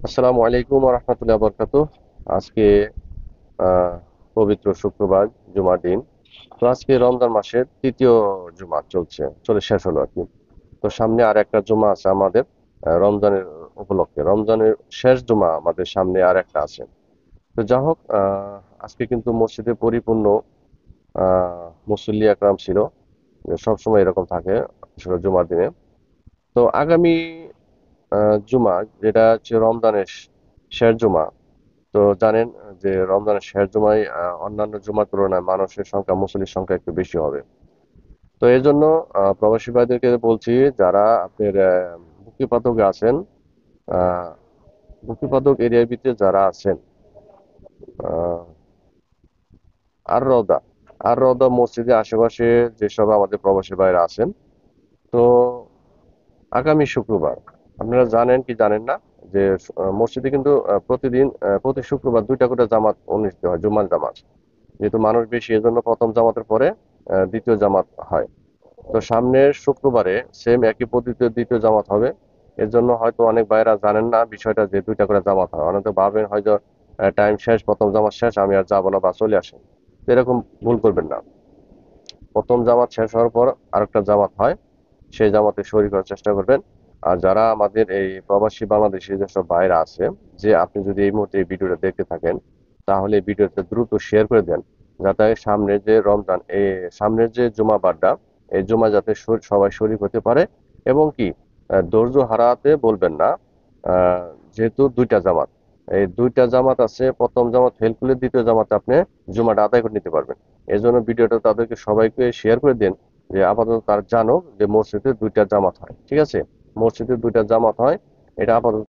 আসসালামু আলাইকুম ওয়া রাহমাতুল্লাহি ওয়া বারাকাতুহু। আজকে আহ, পবিত্র শুক্রবার, জুমার দিন। তো আজকে রমজান মাসের তৃতীয় জুমা চলে শেষ হলো আর কি। তো সামনে আর একটা জুমা আছে আমাদের, রমজানের উপলক্ষে রমজানের শেষ জুমা আমাদের সামনে আর একটা আছে। তো যা হোক, আজকে কিন্তু মসজিদে পরিপূর্ণ মুসল্লি একরাম ছিল। সবসময় এরকম থাকে আসলে জুমার দিনে। তো আগামী জুমা, যেটা হচ্ছে রমজানের শেষ জুমা। তো জানেন যে রমজানের শেষ জুমায় অন্যান্য জুমার তুলনায় মানুষের সংখ্যা, মুসল্লির সংখ্যা একটু বেশি হবে। তো এই জন্য প্রবাসী ভাইদেরকে বলছি, যারা আপনার মুক্তিপাদকে আছেন, আহ, মুক্তিপাদক এরিয়ার ভিতরে যারা আছেন, আহ, আর রওদা আর রওদা মসজিদের আশেপাশে যেসব আমাদের প্রবাসী ভাইরা আছেন, তো আগামী শুক্রবার, আপনারা জানেন কি জানেন না যে মসজিদে কিন্তু প্রতিদিন, প্রতি শুক্রবার দুইটা করে জামাত অনুষ্ঠিত হয়, জুম্মার জামাত। যেহেতু মানুষ বেশি, এজন্য প্রথম জামাতের পরে দ্বিতীয় জামাত হয়। তো সামনের শুক্রবারে সেম একই পদ্ধতিতে দ্বিতীয় জামাত হবে। এর জন্য হয়তো অনেক ভাইরা জানেন না বিষয়টা, যে দুইটা করে জামাত হয়। অনেকে ভাবেন হয়তো টাইম শেষ, প্রথম জামাত শেষ, আমি আর যাবো না বা চলে আসেন। তো এরকম ভুল করবেন না। প্রথম জামাত শেষ হওয়ার পর আরেকটা জামাত হয়, সেই জামাতে শরীক হওয়ার চেষ্টা করবেন। আর যারা আমাদের এই প্রবাসী বাংলাদেশি যেসব ভাইরা আছে, যে আপনি যদি এই মুহূর্তে এই ভিডিওটা দেখতে থাকেন, তাহলে এই ভিডিওটা দ্রুত শেয়ার করে দেন, যাতে সামনের যে রমজান, এই সামনের যে জুমা বারটা, এই জুমা যাতে সবাই শরীক হতে পারে। এবং কি, ধৈর্য হারাতে বলবেন না। আহ, যেহেতু দুইটা জামাত, এই দুইটা জামাত আছে, প্রথম জামাত ফেল করলে দ্বিতীয় জামাতে আপনি জুমাটা আদায় করে নিতে পারবেন। এই জন্য ভিডিওটা তাদেরকে সবাইকে শেয়ার করে দিন, যে আপাতত তার জানুক যে মসজিদে দুইটা জামাত হয়। ঠিক আছে, মসজিদে দুইটা জামাত হয়, এটা আপাতত